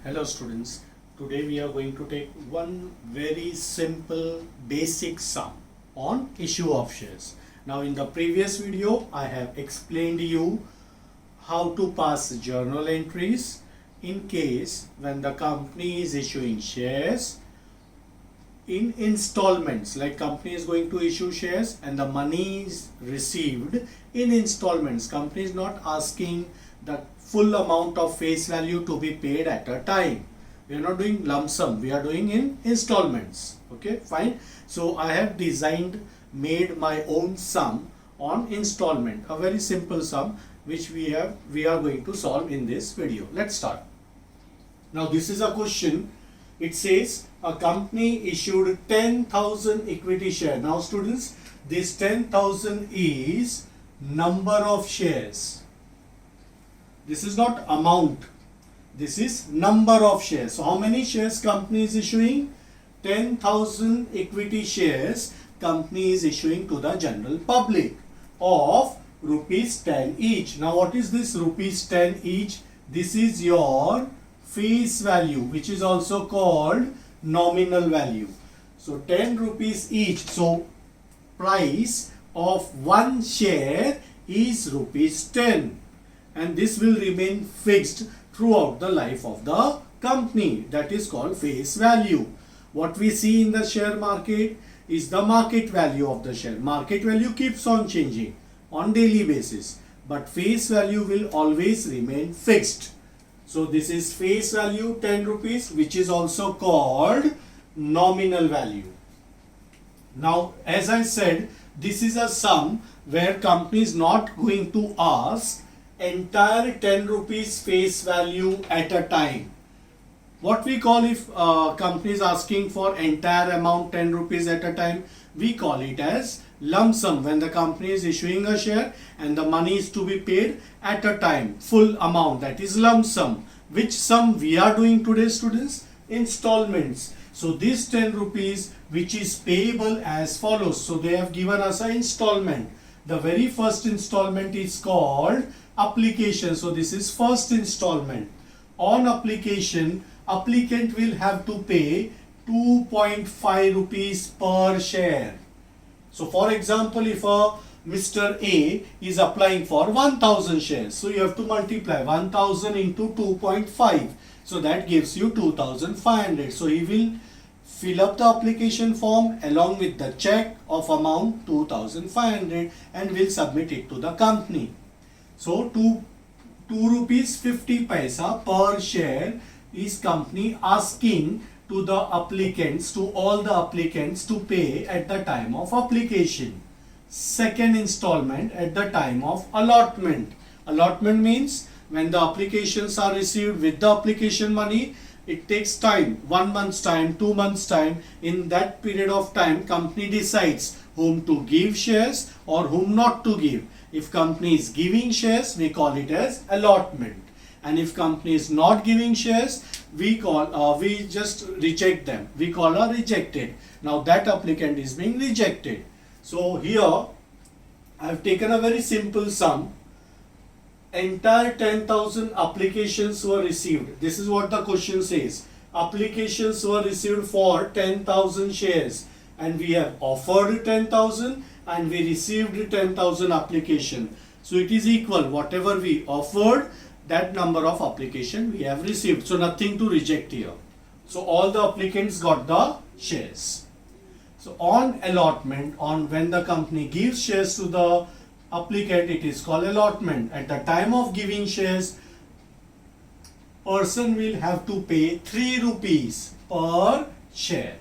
Hello students, today we are going to take one very simple basic sum on issue of shares. Now in the previous video I have explained you how to pass journal entries in case when the company is issuing shares in installments, like company is going to issue shares and the money is received in installments. Company is not asking the full amount of face value to be paid at a time. We are not doing lump sum, we are doing in installments. Okay, fine. So I have made my own sum on installment, a very simple sum which we are going to solve in this video. Let's start. Now this is a question. It says a company issued 10,000 equity share. Now students, this 10,000 is number of shares. This is not amount. This is number of shares. So how many shares company is issuing? 10,000 equity shares company is issuing to the general public of rupees 10 each. Now what is this rupees 10 each? This is your face value, which is also called nominal value. So 10 rupees each. So price of one share is rupees 10. And this will remain fixed throughout the life of the company. That is called face value. What we see in the share market is the market value of the share. Market value keeps on changing on daily basis, but face value will always remain fixed. So this is face value 10 rupees, which is also called nominal value. Now as I said, this is a sum where company is not going to ask entire 10 rupees face value at a time. What we call, if company is asking for entire amount 10 rupees at a time, we call it as lump sum. When the company is issuing a share and the money is to be paid at a time, full amount, that is lump sum. Which sum we are doing today, students? Installments. So this 10 rupees which is payable as follows. So they have given us an installment. The very first installment is called application. So this is first installment. On application, applicant will have to pay 2.5 rupees per share. So for example, if Mr. A is applying for 1000 shares, so you have to multiply 1000 into 2.5. So that gives you 2500. So he will fill up the application form along with the check of amount 2500 and will submit it to the company. So 2 rupees 50 paisa per share is company asking to the applicants, to all the applicants, to pay at the time of application. Second installment at the time of allotment. Allotment means when the applications are received with the application money, it takes time, 1 month's time, 2 months' time. In that period of time, company decides whom to give shares or whom not to give. If company is giving shares, we call it as allotment. And if company is not giving shares, we just reject them. We call a rejected. Now that applicant is being rejected. So here I have taken a very simple sum. Entire 10,000 applications were received. This is what the question says. Applications were received for 10,000 shares and we have offered 10,000 and we received 10,000 application. So it is equal, whatever we offered, that number of application we have received. So nothing to reject here. So all the applicants got the shares. So on allotment, on when the company gives shares to the applicant, it is called allotment. At the time of giving shares, person will have to pay 3 rupees per share.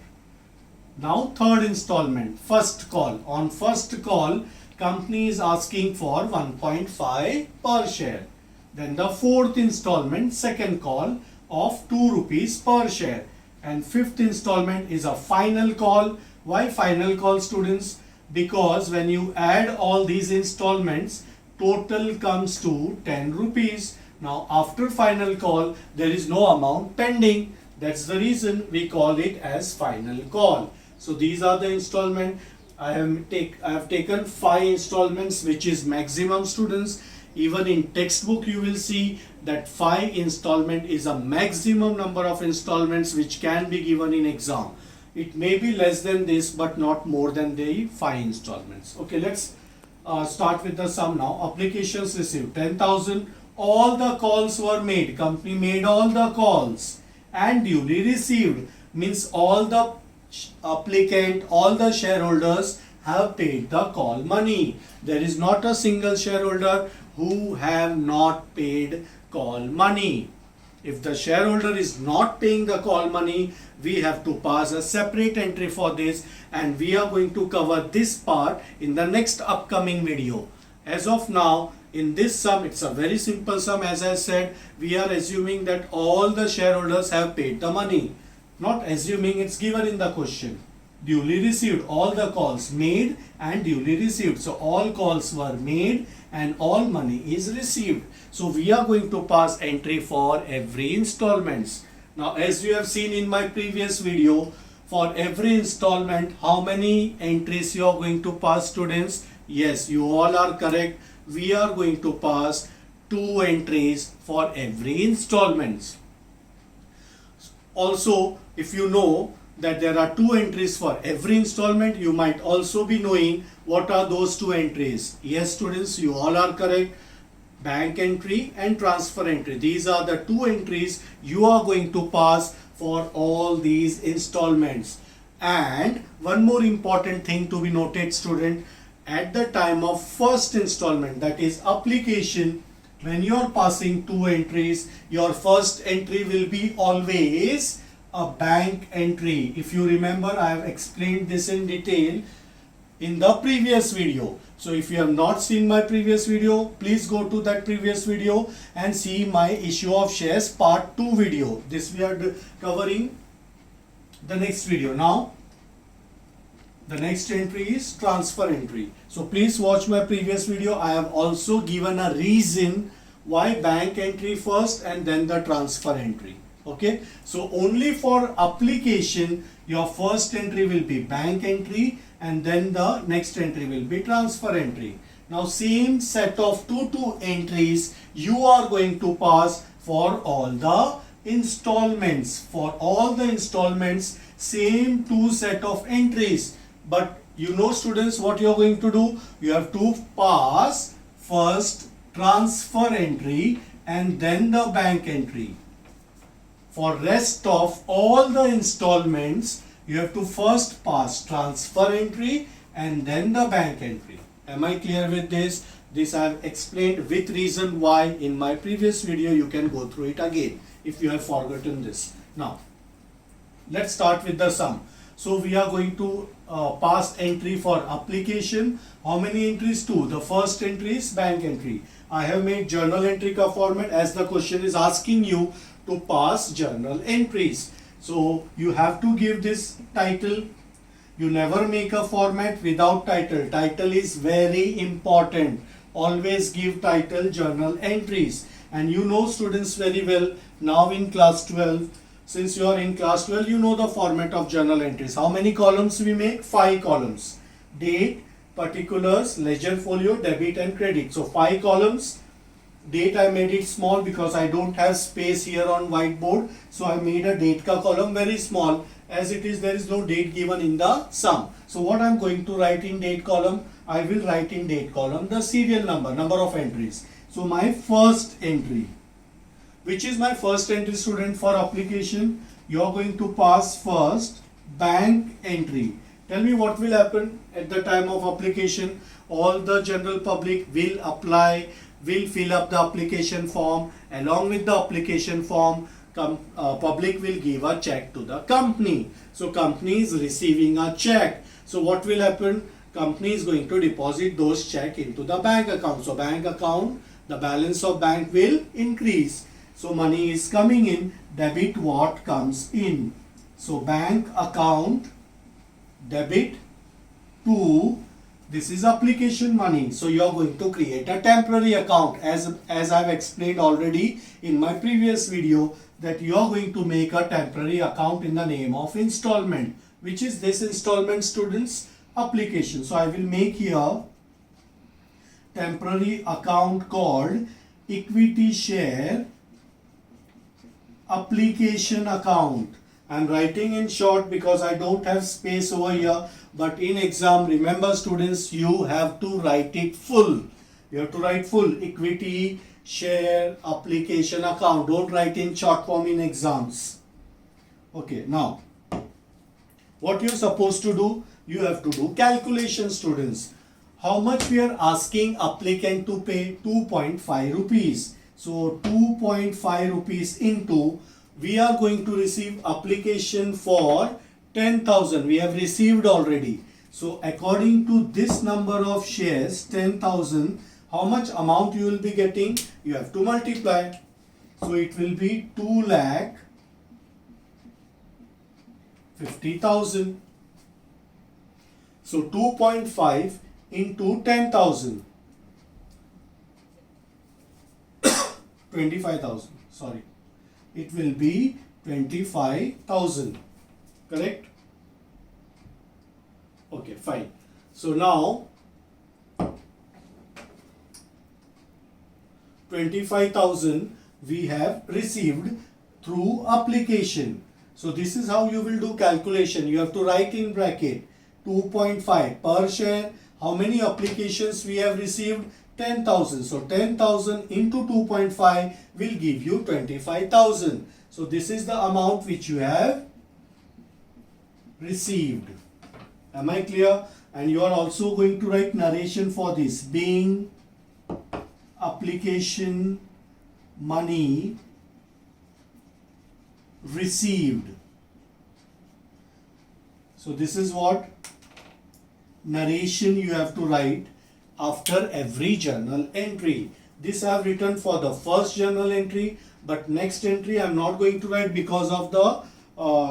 Now third installment, first call. On first call, company is asking for 1.5 per share. Then the fourth installment, second call of 2 rupees per share. And fifth installment is a final call. Why final call, students? Because when you add all these installments, total comes to 10 rupees. Now after final call, there is no amount pending. That's the reason we call it as final call. So these are the installment. I have taken 5 installments, which is maximum, students. Even in textbook you will see that 5 installment is a maximum number of installments which can be given in exam. It may be less than this but not more than the 5 installments. Okay, let's start with the sum now. Applications received 10,000. All the calls were made. Company made all the calls and duly received. Means all the applicant, all the shareholders have paid the call money. There is not a single shareholder who have not paid call money. If the shareholder is not paying the call money, we have to pass a separate entry for this, and we are going to cover this part in the next upcoming video. As of now, in this sum, it's a very simple sum. As I said, we are assuming that all the shareholders have paid the money. Not assuming, it's given in the question. Duly received, all the calls made and duly received. So all calls were made and all money is received. So we are going to pass entry for every installments. Now as you have seen in my previous video, for every installment, how many entries you are going to pass, students? Yes, you all are correct. We are going to pass 2 entries for every installments. Also, if you know that there are 2 entries for every installment, you might also be knowing what are those 2 entries. Yes, students, you all are correct. Bank entry and transfer entry. These are the 2 entries you are going to pass for all these installments. And one more important thing to be noted, student, at the time of first installment, that is application, when you are passing 2 entries, your first entry will be always a bank entry. If you remember, I have explained this in detail in the previous video. So if you have not seen my previous video, please go to that previous video and see my issue of shares part 2 video. This we are covering the next video. Now the next entry is transfer entry. So please watch my previous video. I have also given a reason why bank entry first and then the transfer entry. Okay, so only for application your first entry will be bank entry and then the next entry will be transfer entry. Now same set of 2 entries you are going to pass for all the installments. For all the installments, same 2 set of entries. But you know, students, what you are going to do? You have to pass first transfer entry and then the bank entry. For rest of all the installments, you have to first pass transfer entry and then the bank entry. Am I clear with this? This I have explained with reason why in my previous video. You can go through it again if you have forgotten this. Now, let's start with the sum. So we are going to pass entry for application. How many entries? 2. The first entry is bank entry. I have made journal entry ka format as the question is asking you to pass journal entries. So you have to give this title. You never make a format without title. Title is very important. Always give title journal entries. And you know, students, very well now in class 12. Since you are in class 12, you know the format of journal entries. How many columns we make? 5 columns. Date, particulars, ledger folio, debit and credit. So 5 columns. Date I made it small because I don't have space here on whiteboard. So I made a date ka column very small. As it is, there is no date given in the sum. So what I am going to write in date column? I will write in date column the serial number of entries. So my first entry. Which is my first entry, student, for application? You are going to pass first bank entry. Tell me what will happen at the time of application. All the general public will apply, will fill up the application form. Along with the application form, public will give a check to the company. So company is receiving a check. So what will happen? Company is going to deposit those check into the bank account. So bank account, the balance of bank will increase. So money is coming in, debit what comes in. So bank account, debit to, this is application money. So you are going to create a temporary account as I have explained already in my previous video, that you are going to make a temporary account in the name of installment. Which is this installment, students? Application. So I will make here temporary account called equity share application account. I am writing in short because I don't have space over here, but in exam, remember students, you have to write it full. You have to write full equity share application account. Don't write in short form in exams. Okay, now what you're supposed to do, you have to do calculation, students. How much we are asking applicant to pay? 2.5 rupees. So 2.5 rupees into, we are going to receive application for 10,000. We have received already. So according to this number of shares, 10,000, how much amount you will be getting? You have to multiply. So it will be 2,50,000. So 2.5 into 10,000. 25,000. Sorry. It will be 25,000. Correct? Okay, fine. So now 25,000 we have received through application. So this is how you will do calculation. You have to write in bracket 2.5 per share. How many applications we have received? 10,000. So 10,000 into 2.5 will give you 25,000. So this is the amount which you have received. Am I clear? And you are also going to write narration for this, being application money received. So this is what narration you have to write after every journal entry. This I have written for the first journal entry, but next entry I am not going to write because of the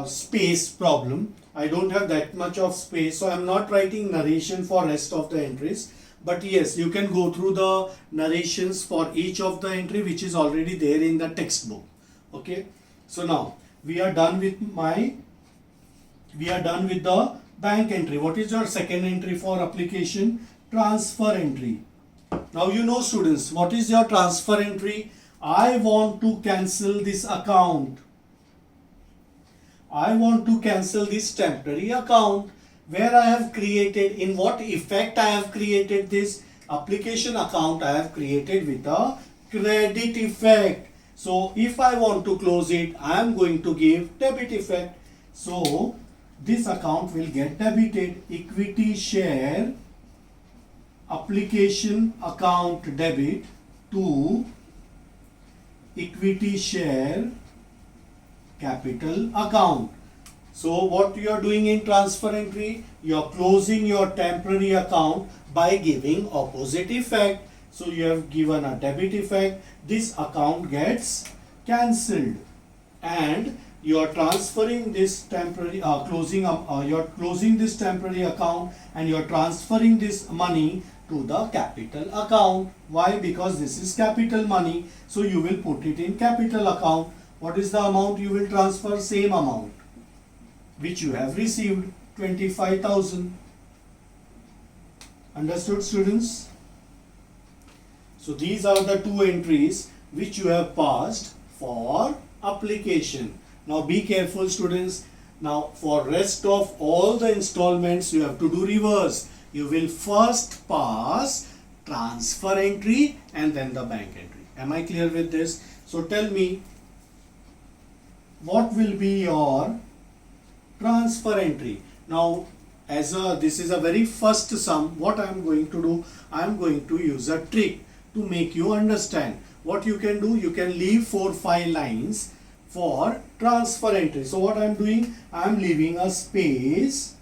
space problem. I don't have that much of space, so I am not writing narration for rest of the entries. But yes, you can go through the narrations for each of the entry which is already there in the textbook. Okay. So now we are done with the bank entry. What is your second entry for application? Transfer entry. Now you know students, what is your transfer entry? I want to cancel this account. I want to cancel this temporary account where I have created, in what effect I have created this application account. I have created with a credit effect. So if I want to close it, I am going to give debit effect. So this account will get debited. Equity share application account debit to equity share capital account. So what you are doing in transfer entry, you are closing your temporary account by giving opposite effect. So you have given a debit effect, this account gets cancelled, and you are transferring this temporary you are closing this temporary account and you are transferring this money to the capital account. Why? Because this is capital money, so you will put it in capital account. What is the amount you will transfer? Same amount which you have received, 25,000. Understood, students? So these are the two entries which you have passed for application. Now be careful, students. Now for rest of all the installments you have to do reverse. You will first pass transfer entry and then the bank entry. Am I clear with this? So tell me, what will be your transfer entry? Now this is a very first sum, what I am going to do, I am going to use a trick to make you understand. What you can do, you can leave 4-5 lines for transfer entry. So what I am doing, I am leaving a space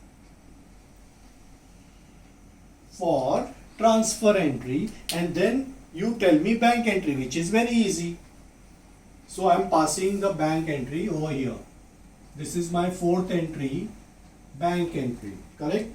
for transfer entry, and then you tell me bank entry, which is very easy. So I am passing the bank entry over here. This is my fourth entry, bank entry, correct?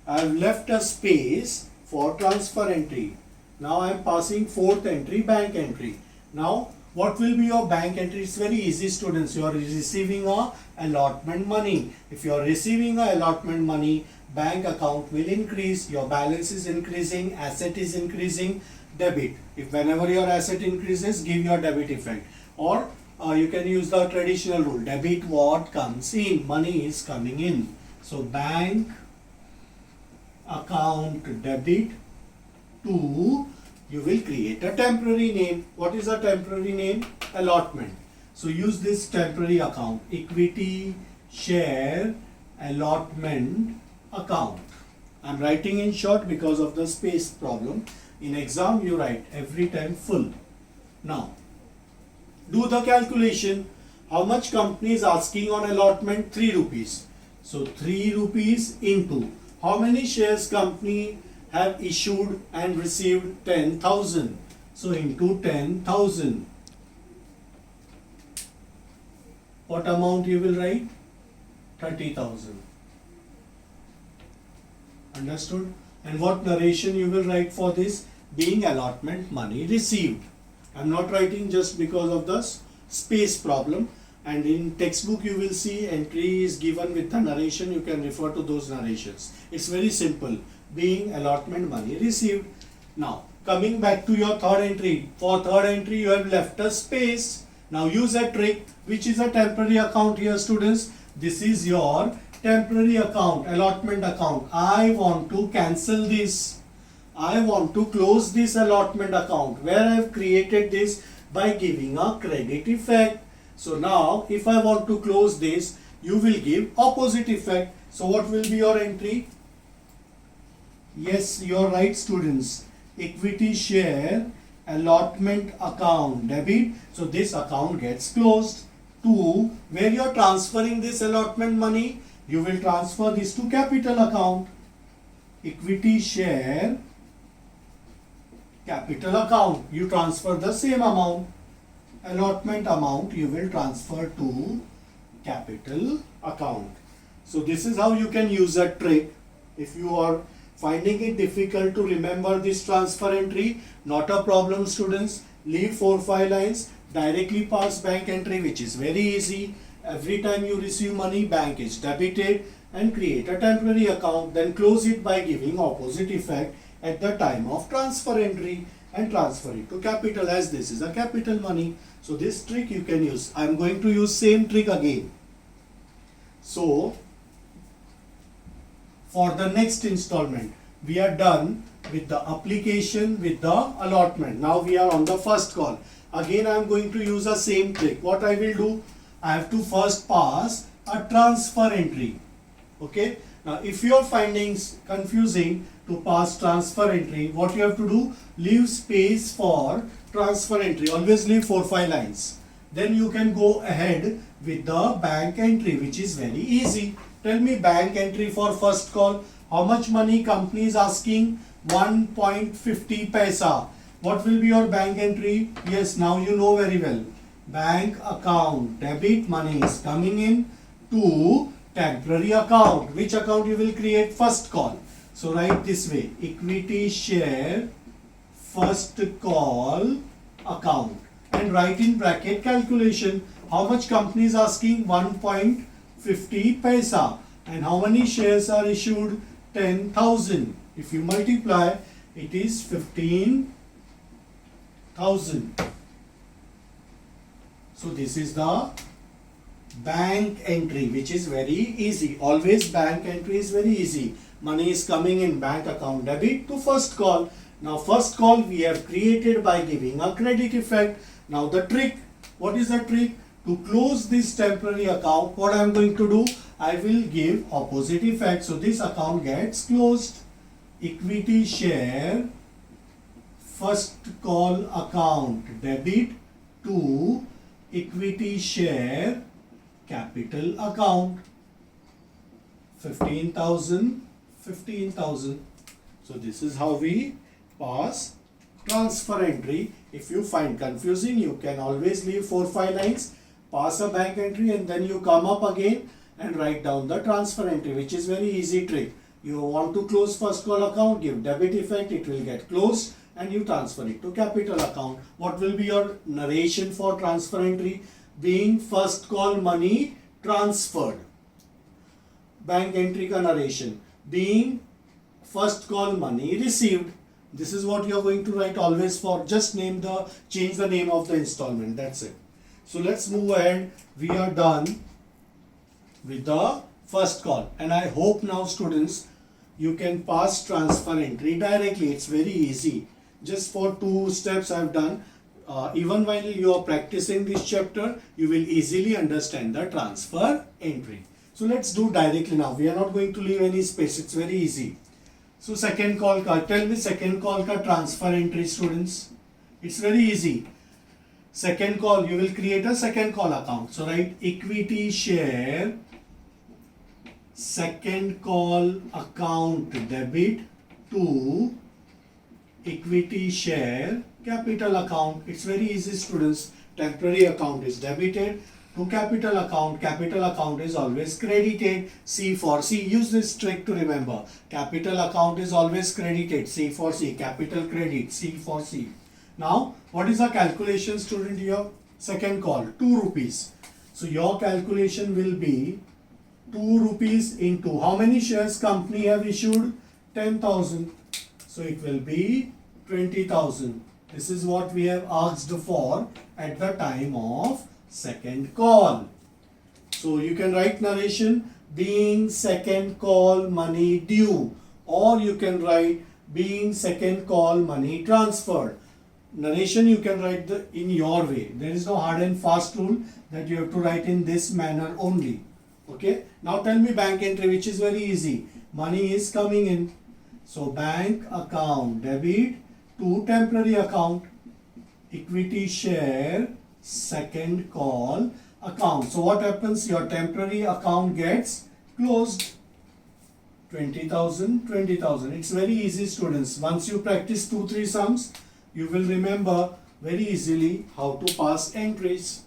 I have left a space for transfer entry. Now I am passing fourth entry, bank entry. Now what will be your bank entry? It's very easy, students. You are receiving a allotment money. If you are receiving a allotment money, bank account will increase. Your balance is increasing, asset is increasing. debit. If whenever your asset increases, give your debit effect. Or you can use the traditional rule, debit what comes in, money is coming in. So bank account debit to, you will create a temporary name. What is a temporary name? Allotment. So use this temporary account, equity share allotment account. I am writing in short because of the space problem. In exam you write every time full. Now do the calculation. How much company is asking on allotment? 3 rupees. So 3 rupees into how many shares company have issued and received? 10,000. So into 10,000. What amount you will write? 30,000. Understood? And what narration you will write for this? Being allotment money received. I am not writing just because of the space problem. And in textbook you will see entry is given with the narration. You can refer to those narrations. It's very simple. Being allotment money received. Now coming back to your third entry. For third entry you have left a space. Now use a trick. Which is a temporary account here, students? This is your temporary account, allotment account. I want to cancel this. I want to close this allotment account where I have created this by giving a credit effect. So now if I want to close this, you will give opposite effect. So what will be your entry? Yes, you are right, students. Equity share allotment account debit. So this account gets closed. To where you are transferring this allotment money, you will transfer this to capital account. Equity share capital account. You transfer the same amount. Allotment amount you will transfer to capital account. So this is how you can use a trick. If you are finding it difficult to remember this transfer entry, not a problem, students. Leave 4-5 lines. Directly pass bank entry, which is very easy. Every time you receive money, bank is debited, and create a temporary account. Then close it by giving opposite effect at the time of transfer entry and transfer it to capital, as this is a capital money. So this trick you can use. I am going to use same trick again. So for the next installment, we are done with the application, with the allotment. Now we are on the first call. Again I am going to use the same trick. What I will do, I have to first pass a transfer entry. Okay. Now if you are finding confusing to pass transfer entry, what you have to do, leave space for transfer entry. Always leave 4-5 lines. Then you can go ahead with the bank entry, which is very easy. Tell me bank entry for first call. How much money company is asking? 1.50 paisa. What will be your bank entry? Yes, now you know very well. Bank account debit, money is coming in to temporary account. Which account you will create? First call. So write this way, equity share first call account, and write in bracket calculation. How much company is asking? 1.50 paisa. And how many shares are issued? 10,000. If you multiply, it is 15,000. So this is the bank entry, which is very easy. Always bank entry is very easy. Money is coming in bank account debit to first call. Now first call we have created by giving a credit effect. Now the trick, what is the trick? To close this temporary account, what I am going to do? I will give opposite effect. So this account gets closed. Equity share first call account debit to equity share capital account. 15,000, 15,000. So this is how we pass transfer entry. If you find confusing, you can always leave 4-5 lines, pass a bank entry, and then you come up again and write down the transfer entry, which is very easy trick. You want to close first call account, give debit effect, it will get closed, and you transfer it to capital account. What will be your narration for transfer entry? Being first call money transferred. Bank entry ka narration. Being first call money received. This is what you are going to write always for. Just change the name of the installment. That's it. So let's move ahead. We are done with the first call, and I hope now students you can pass transfer entry directly. It's very easy. Just for 2 steps I've done. Even while you are practicing this chapter, you will easily understand the transfer entry. So let's do directly now. We are not going to leave any space. It's very easy. So second call ka, tell me second call ka transfer entry, students. It's very easy. Second call, you will create a second call account. So write equity share second call account debit to equity share capital account. It's very easy, students. Temporary account is debited to capital account is always credited. C for C. Use this trick to remember. Capital account is always credited. C for C. Capital credit. C for C. Now, what is the calculation, student here? Second call, 2 rupees. So your calculation will be 2 rupees into how many shares company have issued? 10,000. So it will be 20,000. This is what we have asked for at the time of second call. So you can write narration being second call money due, or you can write being second call money transferred. Narration you can write in your way. There is no hard and fast rule that you have to write in this manner only. Okay. Now tell me bank entry, which is very easy. Money is coming in. So bank account debit to temporary account equity share second call account. So what happens? Your temporary account gets closed. 20,000, 20,000. It's very easy, students. Once you practice 2-3 sums, you will remember very easily how to pass entries.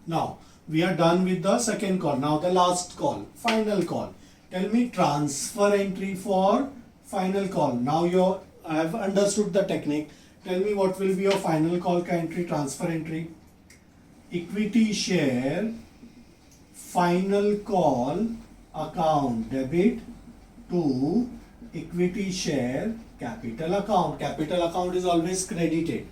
Now, we are done with the second call. Now the last call, final call. Tell me transfer entry for final call. Now I have understood the technique. Tell me what will be your final call entry, transfer entry. Equity share final call account debit to equity share capital account. Capital account is always credited.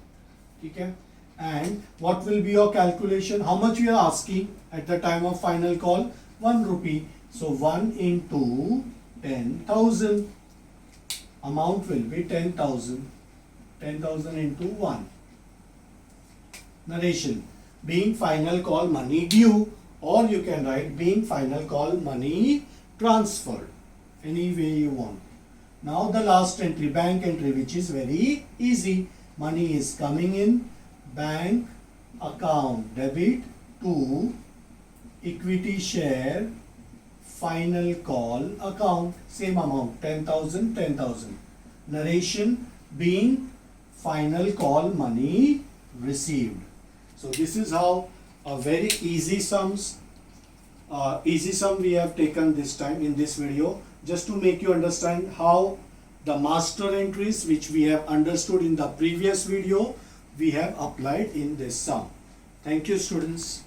Okay? And what will be your calculation? How much you are asking at the time of final call? 1 rupee. So 1 into 10,000. Amount will be 10,000. 10,000 into 1. Narration. Being final call money due, or you can write being final call money transferred. Any way you want. Now the last entry, bank entry, which is very easy. Money is coming in. Bank account debit to equity share final call account. Same amount, 10,000, 10,000. Narration being final call money received. So this is how a very easy sum we have taken this time in this video, just to make you understand how the master entries which we have understood in the previous video we have applied in this sum. Thank you, students.